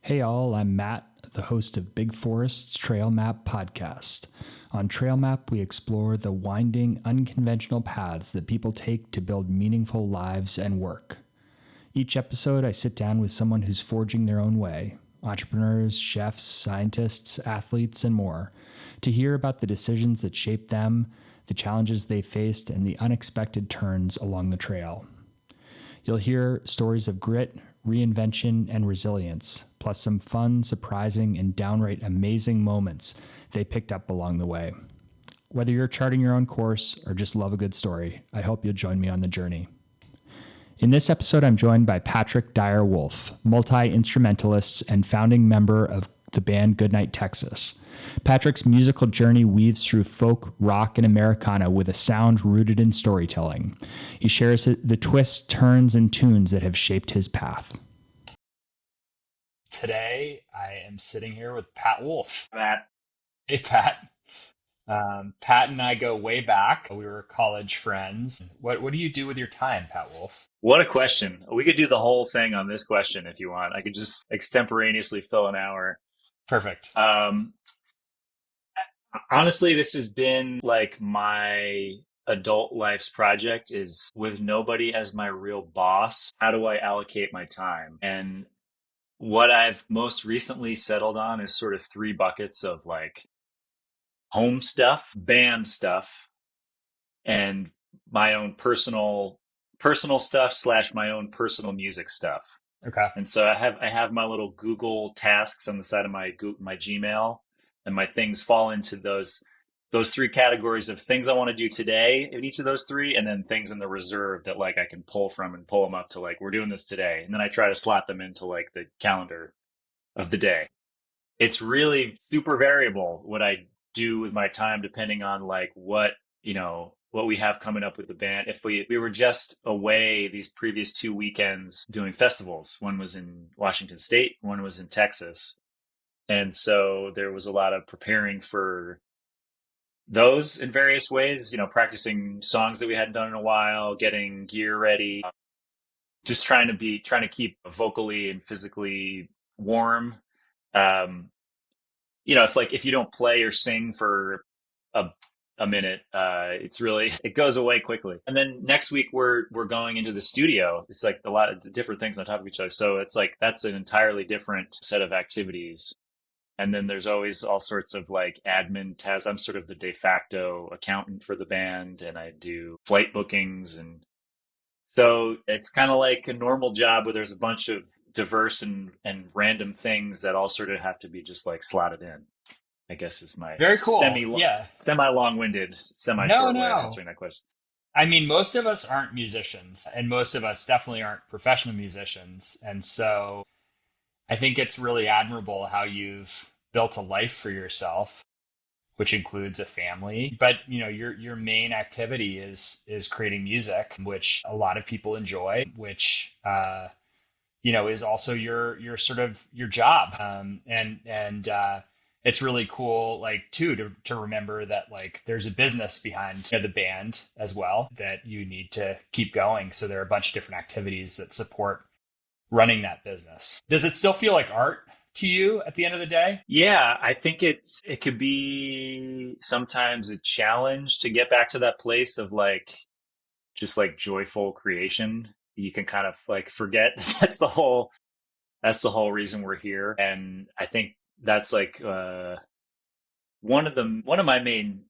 Hey all, I'm Matt, the host of Big Forest's Trail Map podcast. On Trail Map, we explore the winding, unconventional paths that people take to build meaningful lives and work. Each episode, I sit down with someone who's forging their own way, entrepreneurs, chefs, scientists, athletes, and more, to hear about the decisions that shaped them, the challenges they faced, and the unexpected turns along the trail. You'll hear stories of grit, reinvention, and resilience, plus some fun, surprising, and downright amazing moments they picked up along the way. Whether you're charting your own course or just love a good story, I hope you'll join me on the journey. In this episode, I'm joined by Dyer Wolf, multi-instrumentalist and founding member of the band Goodnight, Texas. Patrick's musical journey weaves through folk, rock, and Americana with a sound rooted in storytelling. He shares the twists, turns, and tunes that have shaped his path. Today, I am sitting here with Pat Wolf. Matt. Hey, Pat. Pat and I go way back. We were college friends. What do you do with your time, Pat Wolf? What a question. We could do the whole thing on this question if you want. I could just extemporaneously fill an hour. Perfect. Honestly, this has been like my adult life's project, is with nobody as my real boss. How do I allocate my time? And what I've most recently settled on is sort of three buckets of like home stuff, band stuff, and my own personal stuff / my own personal music stuff. Okay. And so I have my little Google tasks on the side of my Gmail, and my things fall into those three categories of things I want to do today in each of those three, and then things in the reserve that like I can pull from and pull them up to like, we're doing this today. And then I try to slot them into like the calendar of the day. It's really super variable what I do with my time, depending on like what we have coming up with the band. If we were just away these previous 2 weekends doing festivals, one was in Washington State, one was in Texas. And so there was a lot of preparing for those in various ways, practicing songs that we hadn't done in a while, getting gear ready, just trying to keep vocally and physically warm. If you don't play or sing for a minute, it goes away quickly. And then next week we're going into the studio. It's like a lot of different things on top of each other. So it's like, that's an entirely different set of activities. And then there's always all sorts of like admin tasks. I'm sort of the de facto accountant for the band, and I do flight bookings. And so it's kind of like a normal job where there's a bunch of diverse and random things that all sort of have to be just like slotted in, I guess, is my very cool. Semi long-winded, semi-short way of answering that question. I mean, most of us aren't musicians, and most of us definitely aren't professional musicians. And so I think it's really admirable how you've built a life for yourself, which includes a family. But, your main activity is creating music, which a lot of people enjoy, which, is also your sort of your job. It's really cool, like, too, to remember that, like, there's a business behind the band as well that you need to keep going. So there are a bunch of different activities that support running that business. Does it still feel like art to you at the end of the day? Yeah, I think it could be sometimes a challenge to get back to that place of like, just like joyful creation. You can kind of like forget that's the whole reason we're here. And I think that's like one of my main,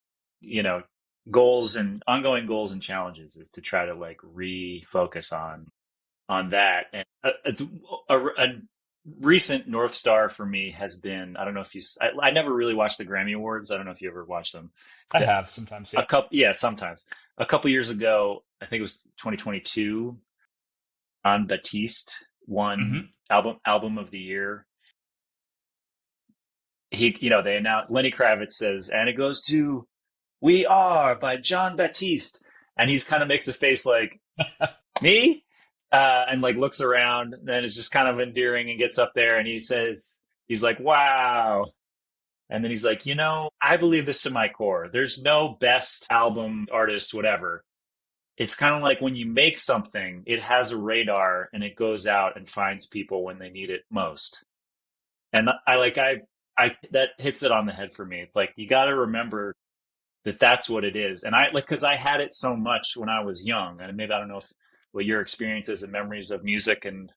goals and ongoing goals and challenges is to try to like refocus on that. And a recent North Star for me has been, I don't know if I never really watched the Grammy Awards. I don't know if you ever watched them. I have sometimes. Yeah. Sometimes. A couple years ago, I think it was 2022, Jon Batiste won album of the year. They announced, Lenny Kravitz says, and it goes to "We Are" by Jon Batiste. And he's kind of makes a face like, me? And like looks around, and then is just kind of endearing and gets up there and he says, he's like, wow. And then he's like, I believe this to my core. There's no best album, artist, whatever. It's kind of like when you make something, it has a radar and it goes out and finds people when they need it most. And I that hits it on the head for me. It's like, you got to remember that that's what it is. And cause I had it so much when I was young, and maybe I don't know what your experiences and memories of music and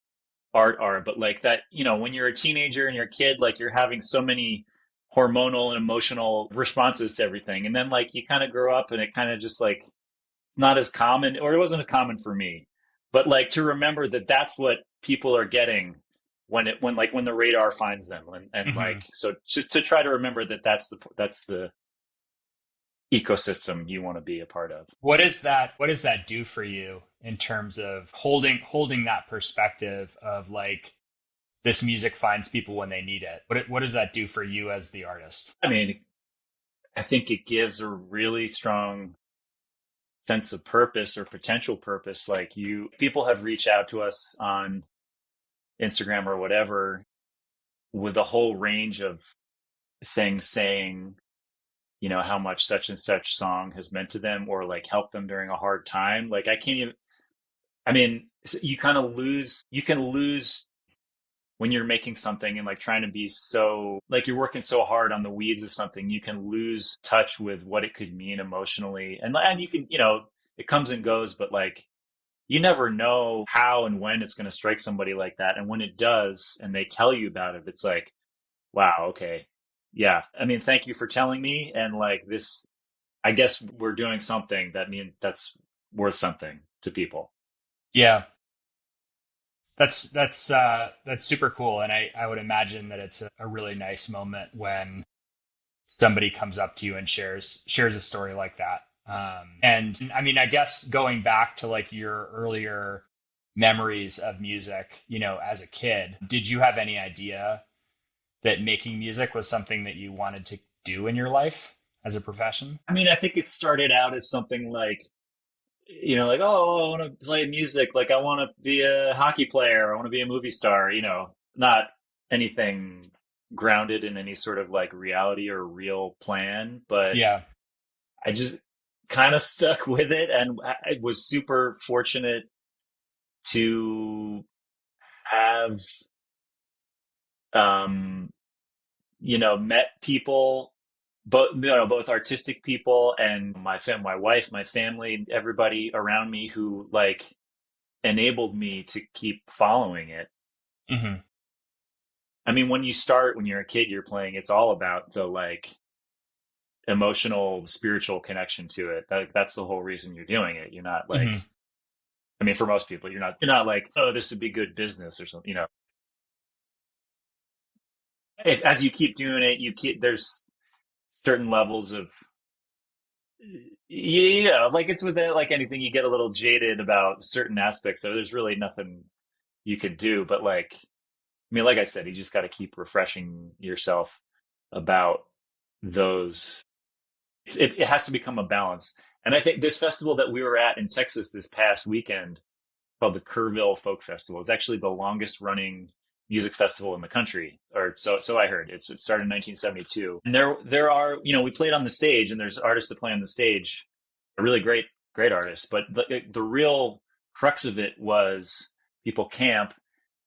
art are, but like that, when you're a teenager and you're a kid, like you're having so many hormonal and emotional responses to everything. And then like you kind of grow up and it kind of just like not as common, or it wasn't as common for me, but like to remember that that's what people are getting when the radar finds them. And like, so just to try to remember that that's the ecosystem you want to be a part of. What does that do for you in terms of holding that perspective of like, this music finds people when they need it? What does that do for you as the artist? I mean, I think it gives a really strong sense of purpose or potential purpose. Like people have reached out to us on Instagram or whatever with a whole range of things saying, how much such and such song has meant to them, or like helped them during a hard time. Like you can lose when you're making something and like trying to be so, like you're working so hard on the weeds of something, you can lose touch with what it could mean emotionally. And you can, it comes and goes, but like, you never know how and when it's going to strike somebody like that. And when it does, and they tell you about it, it's like, wow, okay. Yeah. I mean, thank you for telling me. And like this, I guess we're doing something that's worth something to people. Yeah. That's super cool. And I would imagine that it's a really nice moment when somebody comes up to you and shares a story like that. And I mean, I guess going back to like your earlier memories of music, as a kid, did you have any idea that making music was something that you wanted to do in your life as a profession? I mean, I think it started out as something like, like, oh, I want to play music. Like, I want to be a hockey player. I want to be a movie star, not anything grounded in any sort of like reality or real plan. But yeah, I just kind of stuck with it. And I was super fortunate to have, met people, both artistic people and my wife, my family, everybody around me who like enabled me to keep following it. Mm-hmm. I mean, when you're a kid, you're playing, it's all about the like emotional, spiritual connection to it. That's the whole reason you're doing it. You're not like, I mean, for most people, you're not like, oh, this would be good business or something, as you keep doing it, there's certain levels of, like it's with it, like anything, you get a little jaded about certain aspects. So there's really nothing you can do, but like, I mean, like I said, you just got to keep refreshing yourself about those. It has to become a balance. And I think this festival that we were at in Texas this past weekend, called the Kerrville Folk Festival, is actually the longest running music festival in the country, or so I heard. It started in 1972, and there are, we played on the stage, and there's artists that play on the stage, really great artists. But the real crux of it was people camp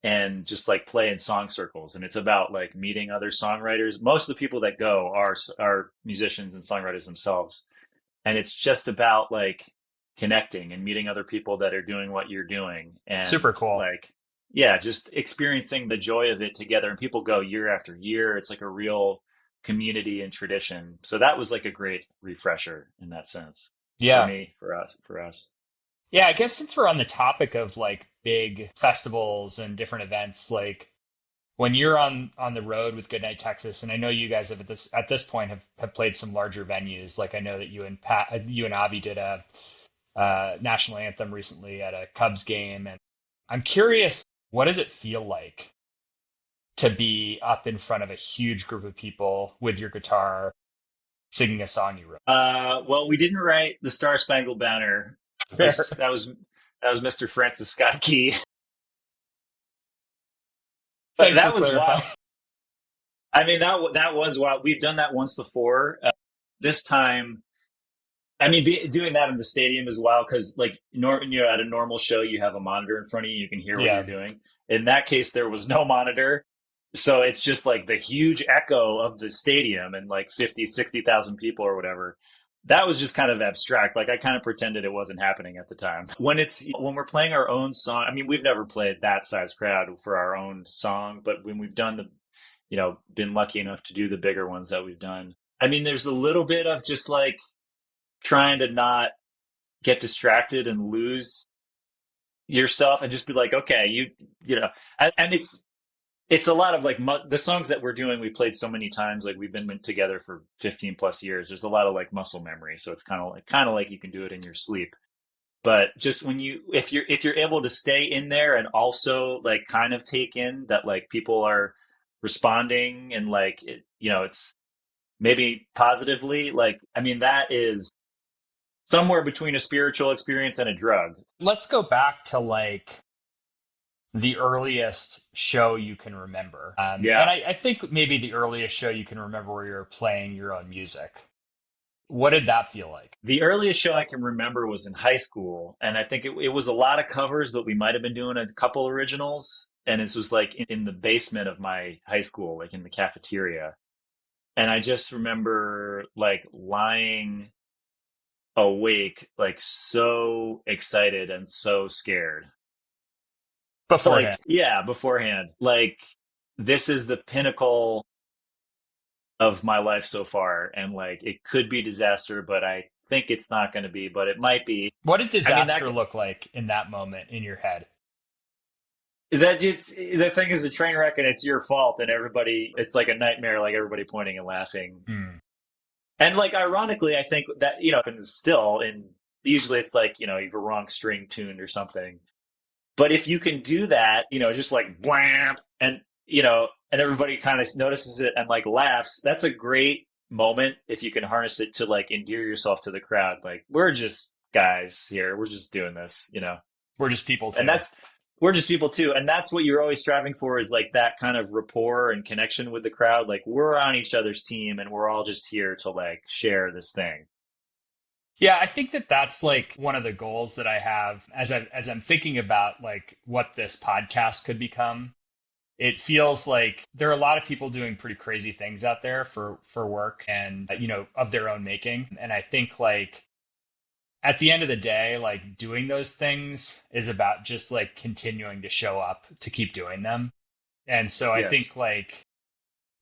and just like play in song circles, and it's about like meeting other songwriters. Most of the people that go are musicians and songwriters themselves, and it's just about like connecting and meeting other people that are doing what you're doing. And super cool. Like, yeah, just experiencing the joy of it together. And people go year after year. It's like a real community and tradition. So that was like a great refresher in that sense. Yeah. For me, for us. Yeah, I guess since we're on the topic of like big festivals and different events, like when you're on the road with Goodnight Texas, and I know you guys have at this point have played some larger venues. Like I know that you and Avi did a national anthem recently at a Cubs game, and I'm curious, what does it feel like to be up in front of a huge group of people with your guitar singing a song you wrote? Well, we didn't write the Star Spangled Banner. That was Mr. Francis Scott Key. But that was wild. I mean, that was wild. We've done that once before. This time, I mean, doing that in the stadium is wild because, like, at a normal show, you have a monitor in front of you. You can hear what you're doing. In that case, there was no monitor. So it's just like the huge echo of the stadium and like 50, 60,000 people or whatever. That was just kind of abstract. Like I kind of pretended it wasn't happening at the time. When we're playing our own song, I mean, we've never played that size crowd for our own song, but when we've done been lucky enough to do the bigger ones that we've done. I mean, there's a little bit of just like trying to not get distracted and lose yourself and just be like, okay, and it's a lot of like the songs that we're doing. We played so many times, like we've been together for 15 plus years. There's a lot of like muscle memory, so it's kind of like you can do it in your sleep. But just if you're able to stay in there and also like kind of take in that like people are responding and like it's maybe positively, like I mean that is somewhere between a spiritual experience and a drug. Let's go back to like the earliest show you can remember. Yeah. And I think maybe the earliest show you can remember where you're playing your own music. What did that feel like? The earliest show I can remember was in high school. And I think it was a lot of covers, but we might have been doing a couple originals. And it was like in the basement of my high school, like in the cafeteria. And I just remember like lying awake, like so excited and so scared. Beforehand. Like, yeah, beforehand. Like, this is the pinnacle of my life so far. And like, it could be disaster, but I think it's not going to be, but it might be. What did disaster look like in that moment in your head? The thing is a train wreck and it's your fault. And it's like a nightmare, like everybody pointing and laughing. And like, ironically, I think that, happens still. And usually it's like, you have a wrong string tuned or something. But if you can do that, just like blam, and and everybody kind of notices it and like laughs, that's a great moment if you can harness it to like endear yourself to the crowd. Like, we're just guys here, we're just doing this, We're just people too. And we're just people too. And that's what you're always striving for, is like that kind of rapport and connection with the crowd. Like, we're on each other's team and we're all just here to like share this thing. Yeah, I think that's like one of the goals that I have as I'm thinking about like what this podcast could become. It feels like there are a lot of people doing pretty crazy things out there for work and of their own making. And I think like at the end of the day, like doing those things is about just like continuing to show up to keep doing them. And so I think like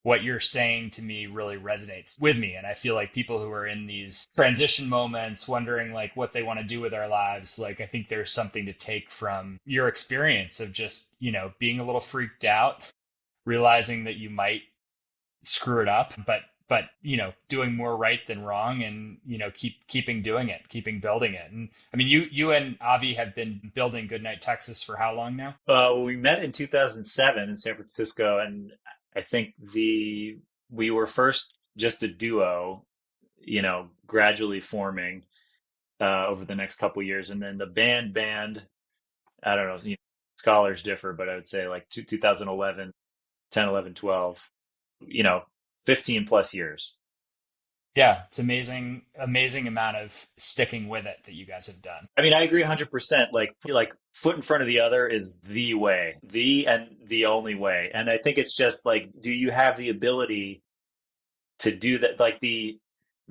what you're saying to me really resonates with me. And I feel like people who are in these transition moments, wondering like what they want to do with their lives, like I think there's something to take from your experience of just, being a little freaked out, realizing that you might screw it up, but doing more right than wrong and, keeping doing it, keeping building it. And I mean, you and Avi have been building Goodnight, Texas for how long now? We met in 2007 in San Francisco, and I think we were first just a duo, gradually forming over the next couple years. And then the band, I don't know, scholars differ, but I would say like 2011, 10, 11, 12, 15 plus years. Yeah, it's amazing amount of sticking with it that you guys have done. I mean, I agree 100%. Like foot in front of the other is the way, and the only way. And I think it's just like, do you have the ability to do that? Like the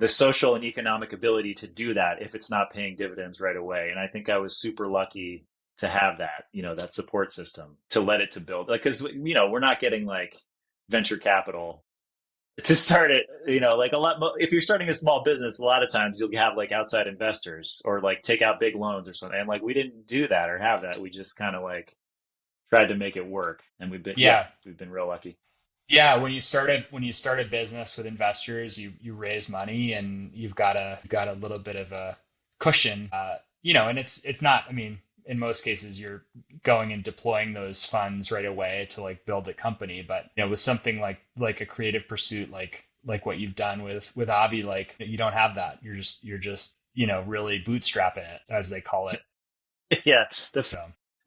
social and economic ability to do that if it's not paying dividends right away. And I think I was super lucky to have that, that support system to let it to build. Like, cause we're not getting like venture capital to start it, like a lot. If you're starting a small business, a lot of times you'll have like outside investors or like take out big loans or something. And like, we didn't do that or have that. We just kind of like tried to make it work, and we've been real lucky. Yeah, when you start a business with investors, you raise money and you've got a little bit of a cushion, and it's not. I mean, in most cases, you're going and deploying those funds right away to like build a company. But with something like a creative pursuit, like what you've done with Avi, like you don't have that. You're just really bootstrapping it, as they call it. Yeah,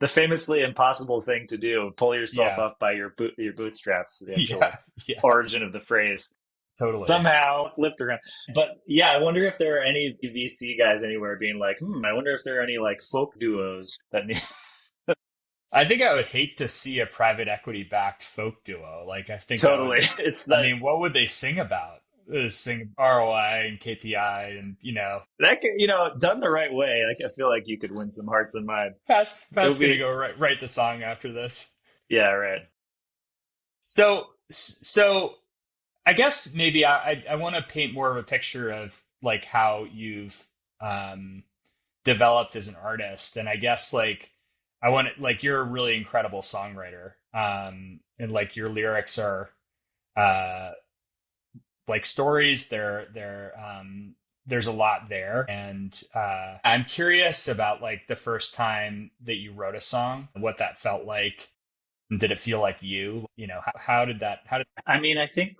the famously impossible thing to do: pull yourself up by your bootstraps. The actual origin of the phrase. Totally. Somehow flipped around. But yeah, I wonder if there are any VC guys anywhere being like, I wonder if there are any like folk duos that need. I think I would hate to see a private equity backed folk duo. Like, I think that would Totally. just, It's I that mean, what would they sing about? Sing ROI and KPI and, that could, done the right way. Like, I feel like you could win some hearts and minds. It Pat's would gonna be, go write the song after this. yeah, right. So I guess maybe I want to paint more of a picture of like how you've developed as an artist, and I guess like I want to, like you're a really incredible songwriter, and like your lyrics are uh, like stories. There's a lot there, and I'm curious about like the first time that you wrote a song, what that felt like. Did it feel like you? How did that? How did? I mean, I think,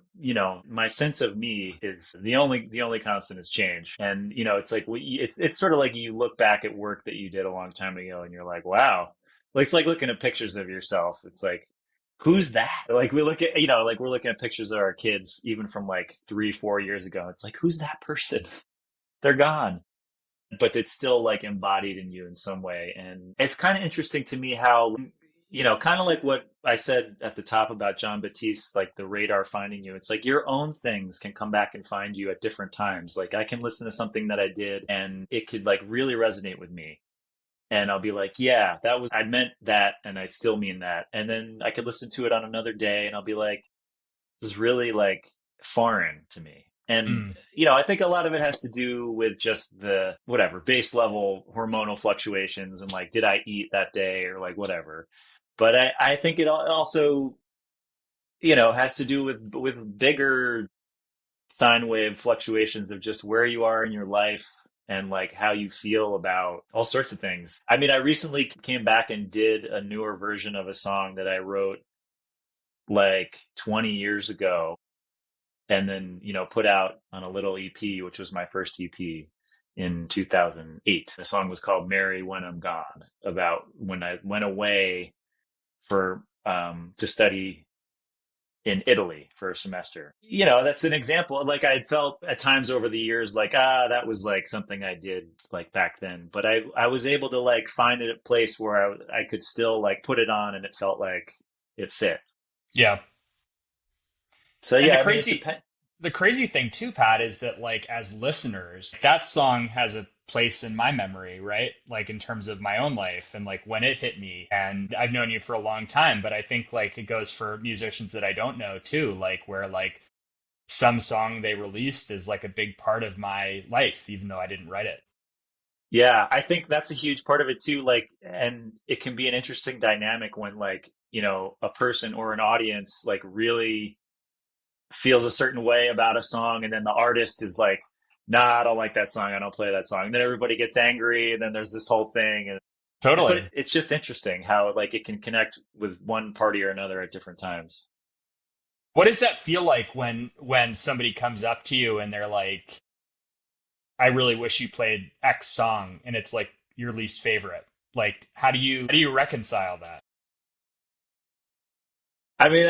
my sense of me is the only constant is change. And, it's like, it's sort of like you look back at work that you did a long time ago and you're like, wow, like, it's like looking at pictures of yourself. It's like, who's that? Like we look at, like we're looking at pictures of our kids, even from like 3-4 years ago. It's like, who's that person? They're gone, but it's still like embodied in you in some way. And it's kind of interesting to me how, kind of like what I said at the top about John Batiste, like the radar finding you. It's like your own things can come back and find you at different times. Like I can listen to something that I did and it could like really resonate with me. And I'll be like, yeah, I meant that. And I still mean that. And then I could listen to it on another day and I'll be like, this is really like foreign to me. And, Mm, I think a lot of it has to do with just the whatever base level hormonal fluctuations and like, did I eat that day or like whatever. But I think it also, has to do with bigger sine wave fluctuations of just where you are in your life and like how you feel about all sorts of things. I mean, I recently came back and did a newer version of a song that I wrote like 20 years ago and then, put out on a little EP, which was my first EP in 2008. The song was called Mary When I'm Gone, about when I went away for to study in Italy for a semester. That's an example. Like I felt at times over the years, like that was like something I did like back then. But I was able to like find it a place where I could still like put it on, and it felt like it fit. yeah. So And yeah, I mean, it depends. the crazy thing too, Pat, is that like as listeners, that song has a place in my memory, right? Like in terms of my own life and like when it hit me. And I've known you for a long time, but I think like it goes for musicians that I don't know too, like where like some song they released is like a big part of my life, even though I didn't write it. Yeah, I think that's a huge part of it too. Like, and it can be an interesting dynamic when like, a person or an audience like really feels a certain way about a song, and then the artist is like, nah, I don't like that song, I don't play that song, and then everybody gets angry, and then there's this whole thing. But Totally. it's just interesting how like it can connect with one party or another at different times. What does that feel like when somebody comes up to you and they're like, I really wish you played X song and it's like your least favorite? Like how do you reconcile that? I mean,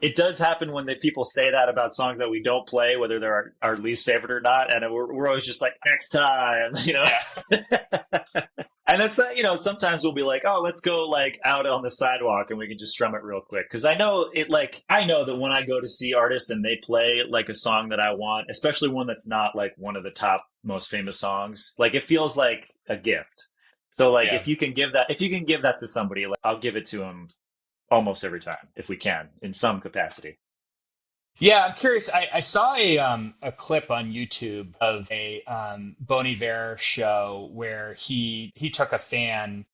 it does happen when people say that about songs that we don't play, whether they're our least favorite or not, and we're always just like, next time, Yeah. And it's sometimes we'll be like, oh, let's go like out on the sidewalk and we can just strum it real quick, because I know that when I go to see artists and they play like a song that I want, especially one that's not like one of the top most famous songs, like it feels like a gift. So like Yeah. if you can give that to somebody, like, I'll give it to them almost every time if we can in some capacity. Yeah, I'm curious. I saw a clip on YouTube of a Bon Iver show where he took a fan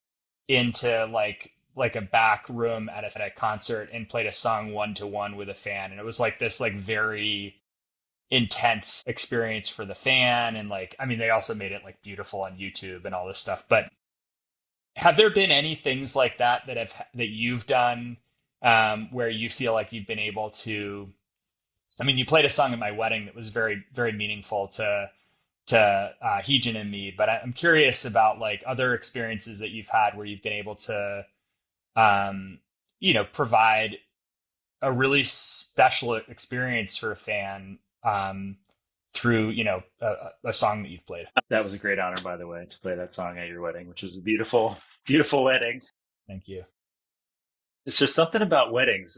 into like a back room at a concert and played a song one to one with a fan, and it was like this like very intense experience for the fan, and like I mean they also made it like beautiful on YouTube and all this stuff. But have there been any things like that you've done where you feel like you've been able to? I mean, you played a song at my wedding that was very, very meaningful to Heejin and me. But I'm curious about like other experiences that you've had where you've been able to, um, provide a really special experience for a fan through a song that you've played. That was a great honor, by the way, to play that song at your wedding, which was a beautiful, beautiful wedding. Thank you. It's just something about weddings.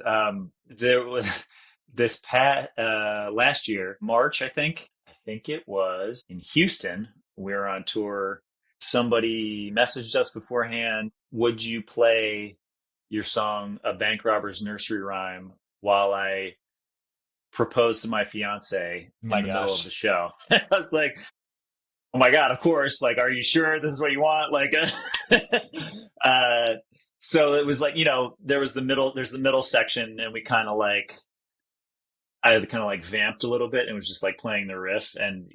There was this last year, March, I think it was in Houston. We were on tour. Somebody messaged us beforehand. Would you play your song, A Bank Robber's Nursery Rhyme, while I propose to my fiance in the middle of the show? I was like, oh my God, of course. Like, are you sure this is what you want? Like, so it was like, there's the middle section, and I kind of like vamped a little bit and was just like playing the riff, and,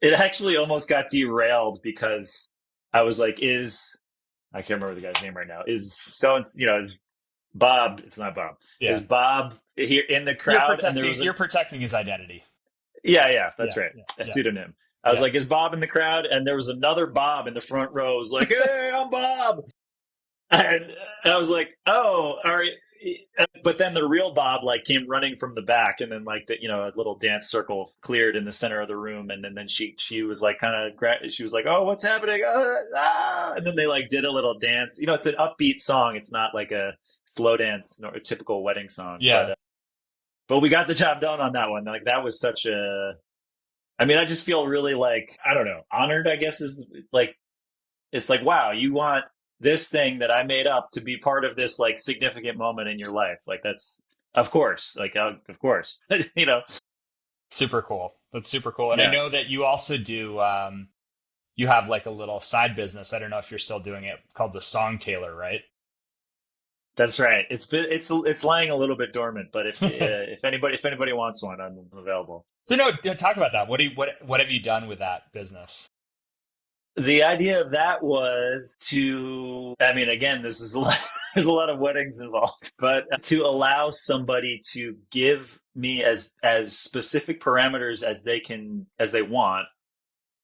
it actually almost got derailed because I was like, I can't remember the guy's name right now. Is Bob? It's not Bob. Yeah. Is Bob here in the crowd? You're protecting his identity. Yeah, that's right. A pseudonym. I was like, is Bob in the crowd? And there was another Bob in the front row. Was like, hey, I'm Bob. And I was like, oh, all right. But then the real Bob like came running from the back, and then like a little dance circle cleared in the center of the room, and then she was like she was like, oh, what's happening? And then they like did a little dance. It's an upbeat song. It's not like a slow dance or a typical wedding song. Yeah. But we got the job done on that one. Like that was such I just feel really like, I don't know, honored, I guess, is like, it's like, wow, you want this thing that I made up to be part of this like significant moment in your life. Like that's, of course, Super cool. That's super cool. And I know that you also do, you have like a little side business. I don't know if you're still doing it, called the Song Tailor, right? That's right. It's lying a little bit dormant, but if anybody wants one, I'm available. So talk about that. What have you done with that business? The idea of that was again, there's a lot of weddings involved, but to allow somebody to give me as specific parameters as they want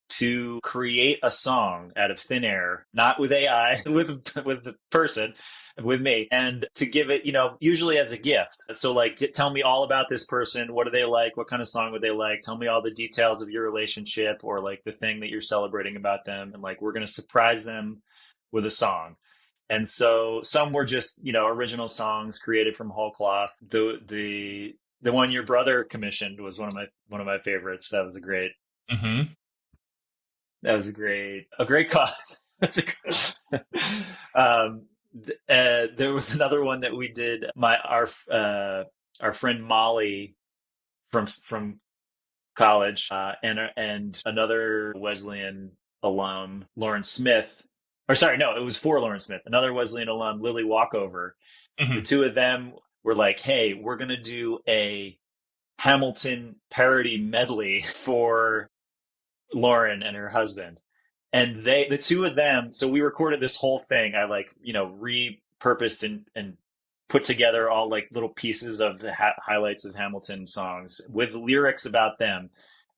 to create a song out of thin air, not with AI, with the person, with me, and to give it, usually as a gift. So like, tell me all about this person. What do they like? What kind of song would they like? Tell me all the details of your relationship, or like the thing that you're celebrating about them. And like, we're going to surprise them with a song. And so some were just, original songs created from whole cloth. The one your brother commissioned was one of my favorites. That was a great, that was a great cause. There was another one that we did. Our friend Molly from college, and another Wesleyan alum, Lauren Smith. Or sorry, no, it was for Lauren Smith. Another Wesleyan alum, Lily Walkover. The two of them were like, "Hey, we're gonna do a Hamilton parody medley for Lauren and her husband." And the two of them, so we recorded this whole thing. I repurposed and put together all like little pieces of the highlights of Hamilton songs with lyrics about them.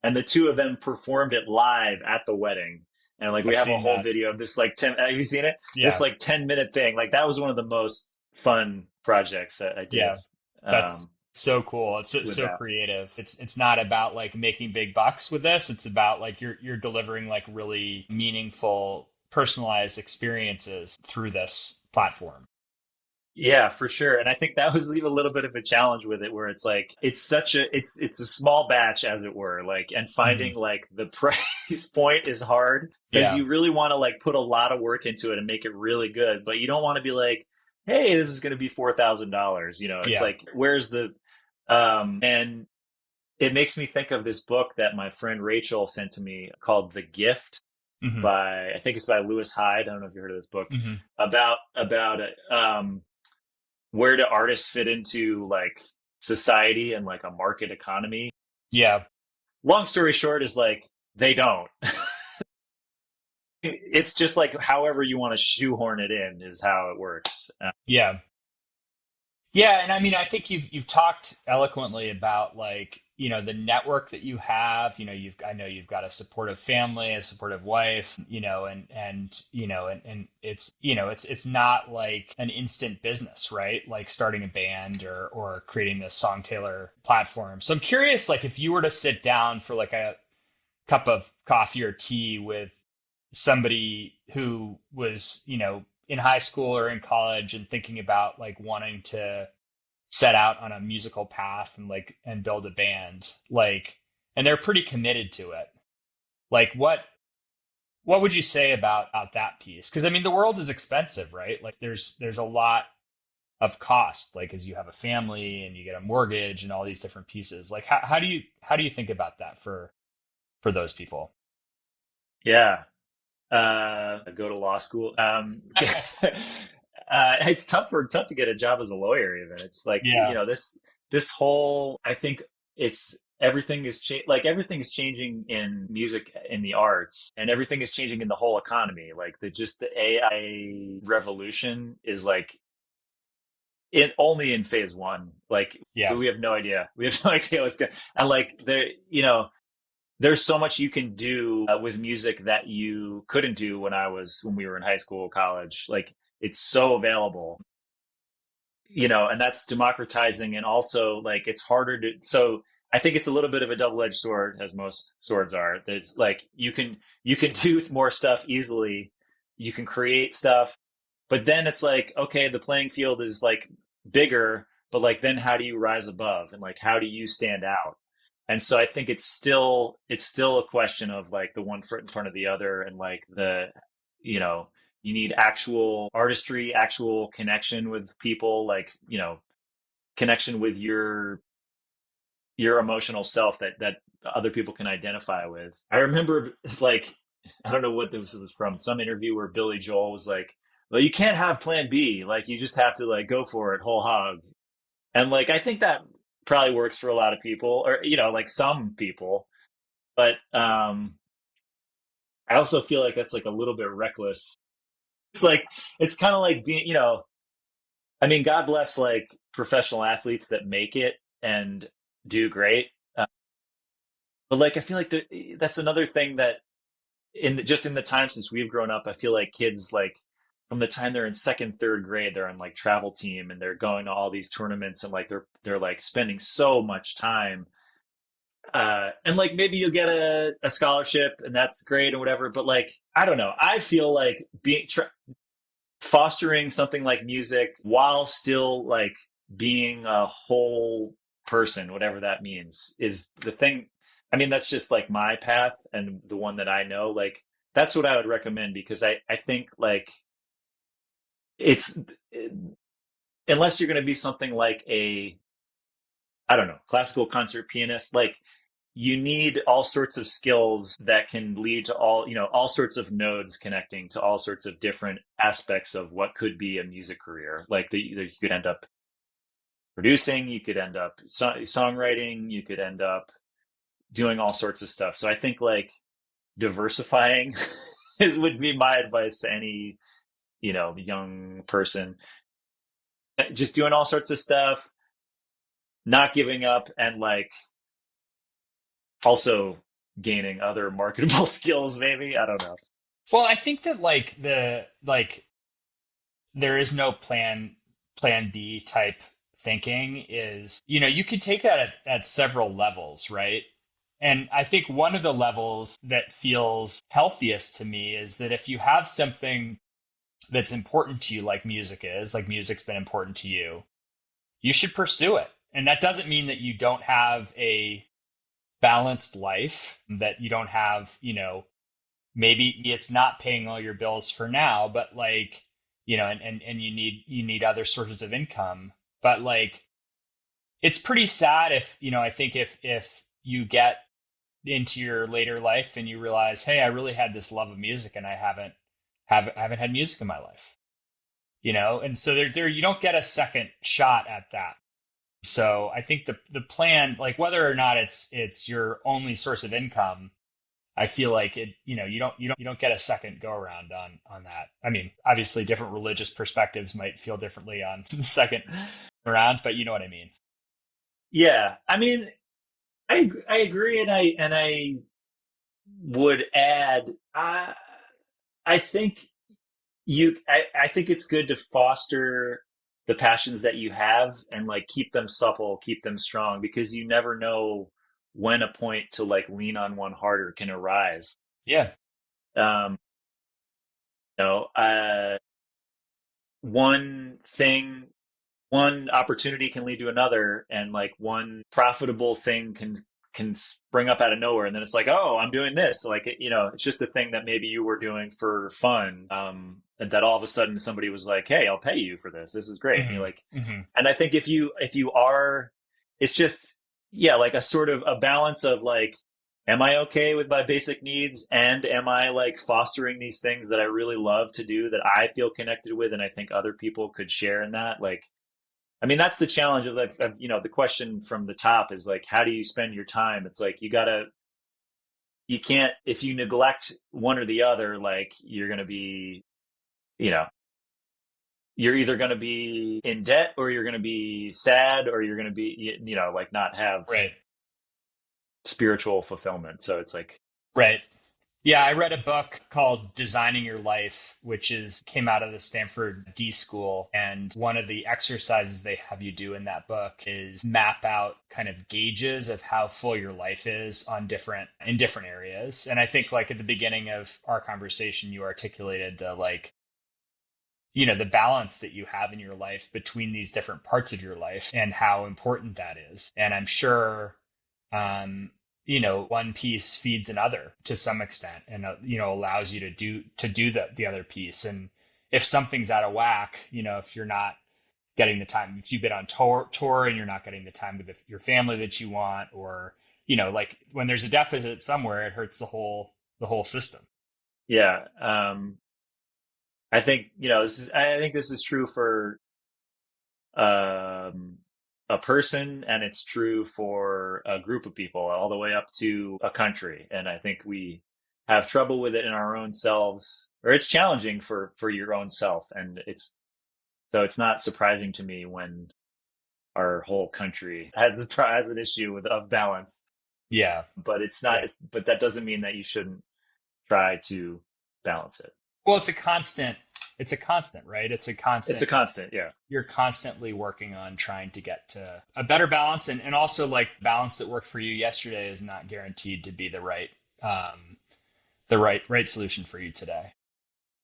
And the two of them performed it live at the wedding. And like, we have a whole video of this, like 10, have you seen it? Yeah. This like 10-minute thing. Like that was one of the most fun projects that I did. Yeah. That's so cool. It's so creative. It's not about like making big bucks with this. It's about like you're delivering like really meaningful, personalized experiences through this platform. Yeah, for sure. And I think that was even a little bit of a challenge with it, where it's like, it's a small batch, as it were, like, and finding like the price point is hard, because you really want to like put a lot of work into it and make it really good, but you don't want to be like, hey, this is going to be $4,000. It's like, where's the, and it makes me think of this book that my friend Rachel sent to me called The Gift I think it's by Lewis Hyde. I don't know if you heard of this book, about where do artists fit into like society and like a market economy. Yeah. Long story short is like, they don't. It's just like however you want to shoehorn it in is how it works. Yeah. Yeah, and I mean, I think you've talked eloquently about like, the network that you have. I know you've got a supportive family, a supportive wife, and it's not like an instant business, right? Like starting a band or creating this Song Tailor platform. So I'm curious, like, if you were to sit down for like a cup of coffee or tea with somebody who was, in high school or in college and thinking about like wanting to set out on a musical path and like and build a band, like, and they're pretty committed to it. Like what would you say about that piece? Because I mean, the world is expensive, right? Like there's a lot of cost, like as you have a family and you get a mortgage and all these different pieces. Like how do you think about that for those people? Yeah. Go to law school. It's tough to get a job as a lawyer. Even it's like, Yeah. this whole, I think it's everything is like everything is changing in music, in the arts, and everything is changing in the whole economy. Like the AI revolution is like only in phase one. Like Yeah. we have no idea. We have no idea what's going. And like there's so much you can do with music that you couldn't do when we were in high school, college. Like it's so available, and that's democratizing. And also like it's harder to, so I think it's a little bit of a double-edged sword, as most swords are. It's like you can do more stuff easily. You can create stuff, but then it's like, okay, the playing field is like bigger, but like, then how do you rise above, and like, how do you stand out? And so I think it's still a question of like the one foot in front of the other, and like you know, you need actual artistry, actual connection with people, like, connection with your emotional self that other people can identify with. I remember like, I don't know what this was from, some interview where Billy Joel was like, well, you can't have plan B. Like you just have to like go for it whole hog. And like, I think that probably works for a lot of people, or, like some people, but, I also feel like that's like a little bit reckless. It's like, it's kind of like being, I mean, God bless like professional athletes that make it and do great. But like, I feel like that's another thing that just in the time since we've grown up, I feel like kids, like from the time they're in second, third grade, they're on like travel team and they're going to all these tournaments, and like they're like spending so much time. And like maybe you'll get a scholarship and that's great or whatever, but like, I don't know. I feel like fostering something like music while still like being a whole person, whatever that means, is the thing. I mean, that's just like my path and the one that I know. Like that's what I would recommend, because I think like it's, unless you're going to be something like I don't know, classical concert pianist, like you need all sorts of skills that can lead to all sorts of nodes connecting to all sorts of different aspects of what could be a music career. Like you could end up producing, you could end up songwriting, you could end up doing all sorts of stuff. So I think like diversifying would be my advice to any, young person. Just doing all sorts of stuff, not giving up, and like also gaining other marketable skills, maybe. I don't know. Well, I think that there is no plan B type thinking. Is, you could take that at several levels, right? And I think one of the levels that feels healthiest to me is that if you have something that's important to you, like music's been important to you, you should pursue it. And that doesn't mean that you don't have a balanced life, that you don't have, maybe it's not paying all your bills for now, but like, and you need other sources of income. But like, it's pretty sad if, I think if you get into your later life and you realize, hey, I really had this love of music and I haven't had music in my life, and so there you don't get a second shot at that. So I think the plan, like whether or not it's your only source of income, I feel like it, you don't get a second go around on that. I mean, obviously different religious perspectives might feel differently on the second around, but you know what I mean. Yeah, I mean, I agree, and I would add, I think I think it's good to foster the passions that you have, and like keep them supple, keep them strong, because you never know when a point to like lean on one harder can arise. Yeah. Um, you know, one thing, one opportunity can lead to another, and like one profitable thing can spring up out of nowhere, and then it's like, oh, I'm doing this. Like, it's just a thing that maybe you were doing for fun, and that all of a sudden somebody was like, hey, I'll pay you for this. This is great. Mm-hmm. And you're like, mm-hmm. and I think if you are, it's just, yeah, like a sort of a balance of like, am I okay with my basic needs, and am I like fostering these things that I really love to do, that I feel connected with, and I think other people could share in that. Like, I mean, that's the challenge of like, the question from the top is like, how do you spend your time? It's like, you can't, if you neglect one or the other, like you're going to be, you're either going to be in debt, or you're going to be sad, or you're going to be, like not have Right. spiritual fulfillment. So it's like, Right. Yeah, I read a book called Designing Your Life, which came out of the Stanford D School. And one of the exercises they have you do in that book is map out kind of gauges of how full your life is in different areas. And I think like at the beginning of our conversation, you articulated the balance that you have in your life between these different parts of your life and how important that is. And I'm sure, one piece feeds another to some extent, and allows you to do the other piece. And if something's out of whack, if you're not getting the time, if you've been on tour and you're not getting the time with your family that you want, or like when there's a deficit somewhere, it hurts the whole system. Yeah. I think this is true for a person, and it's true for a group of people, all the way up to a country. And I think we have trouble with it in our own selves, or it's challenging for your own self. And it's not surprising to me when our whole country has an issue of balance. Yeah. But it's not, but that doesn't mean that you shouldn't try to balance it. Well, it's a constant, right? It's a constant. Yeah. You're constantly working on trying to get to a better balance, and also like balance that worked for you yesterday is not guaranteed to be the right solution for you today.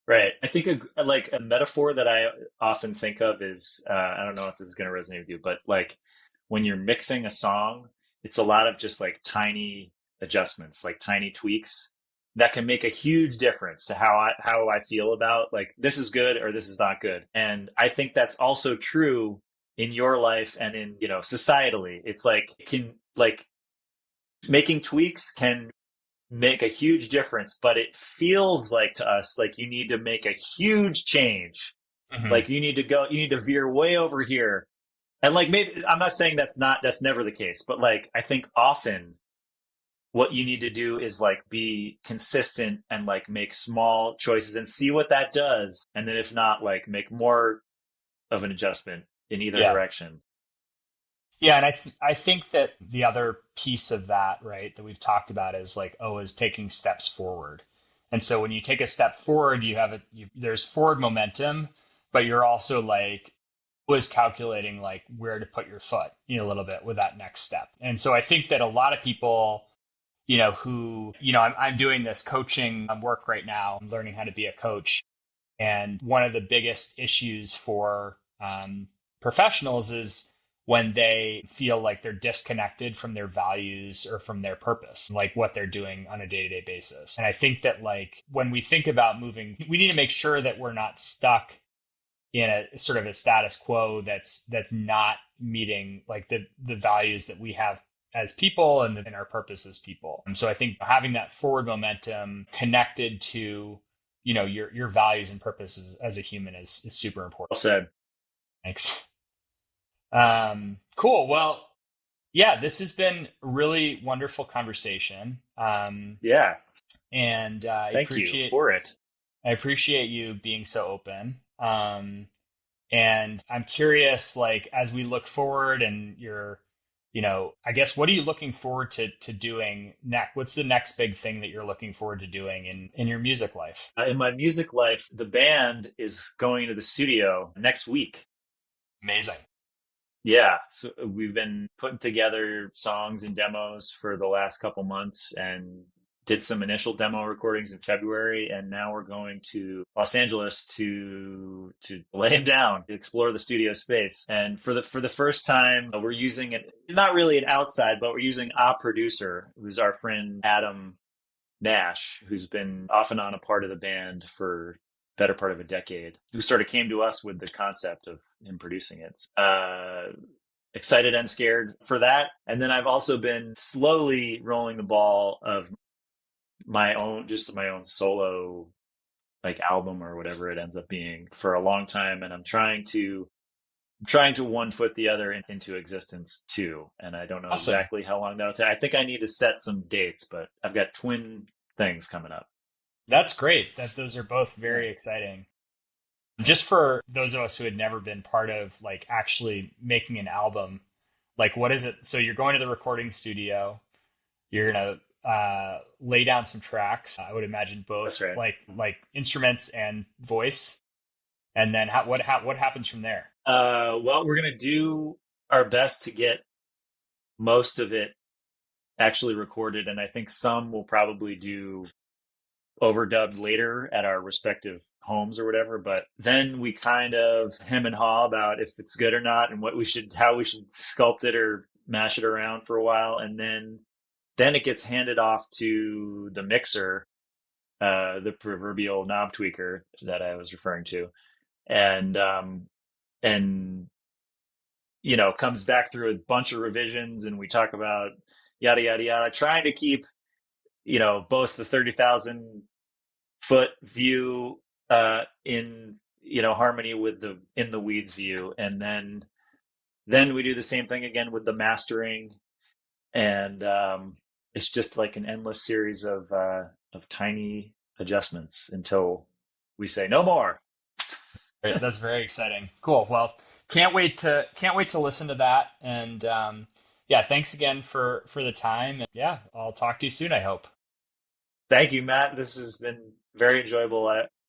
Right. I think a metaphor that I often think of is, I don't know if this is going to resonate with you, but like when you're mixing a song, it's a lot of just like tiny adjustments, like tiny tweaks that can make a huge difference to how I feel about like, this is good or this is not good. And I think that's also true in your life and in, societally. It's like, making tweaks can make a huge difference, but it feels like to us, like you need to make a huge change. Mm-hmm. Like you need to veer way over here. And like, maybe I'm not saying that's never the case, but like, I think often what you need to do is like be consistent and like make small choices and see what that does. And then if not, like make more of an adjustment in either direction. Yeah. And I think that the other piece of that, right, that we've talked about is taking steps forward. And so when you take a step forward, there's forward momentum, but you're also like was calculating like where to put your foot, a little bit with that next step. And so I think that a lot of people, I'm doing this coaching work right now. I'm learning how to be a coach. And one of the biggest issues for professionals is when they feel like they're disconnected from their values or from their purpose, like what they're doing on a day-to-day basis. And I think that like when we think about moving, we need to make sure that we're not stuck in a sort of a status quo that's not meeting like the values that we have as people and our purpose as people. And so I think having that forward momentum connected to, your values and purposes as a human is super important. Well said. Thanks. Cool. Well, yeah, this has been a really wonderful conversation. Yeah. And thank you for it. I appreciate you being so open. And I'm curious, like, as we look forward and I guess, what are you looking forward to doing next? What's the next big thing that you're looking forward to doing in your music life? In my music life, the band is going to the studio next week. Amazing. Yeah. So we've been putting together songs and demos for the last couple months and did some initial demo recordings in February, and now we're going to Los Angeles to lay him down, to explore the studio space. And for the first time, we're using it, not really an outside, but we're using a producer who's our friend Adam Nash, who's been off and on a part of the band for better part of a decade, who sort of came to us with the concept of him producing it. Excited and scared for that. And then I've also been slowly rolling the ball of my own solo like album or whatever it ends up being for a long time. And I'm trying to one foot the other into existence too. And I don't know exactly how long that'll take. I think I need to set some dates, but I've got twin things coming up. That's great. Those are both very exciting. Just for those of us who had never been part of like actually making an album, like what is it? So you're going to the recording studio, you're going to lay down some tracks. I would imagine both like instruments and voice. And then what happens from there? Well, we're going to do our best to get most of it actually recorded. And I think some will probably do overdubbed later at our respective homes or whatever. But then we kind of hem and haw about if it's good or not and how we should sculpt it or mash it around for a while. And then it gets handed off to the mixer, the proverbial knob tweaker that I was referring to. And comes back through a bunch of revisions, and we talk about yada, yada, yada, trying to keep, both the 30,000 foot view, in, harmony with the in the weeds view. And then we do the same thing again with the mastering. And, it's just like an endless series of tiny adjustments until we say no more. Great. That's very exciting. Cool. Well, can't wait to listen to that. And thanks again for the time. And I'll talk to you soon, I hope. Thank you, Matt. This has been very enjoyable.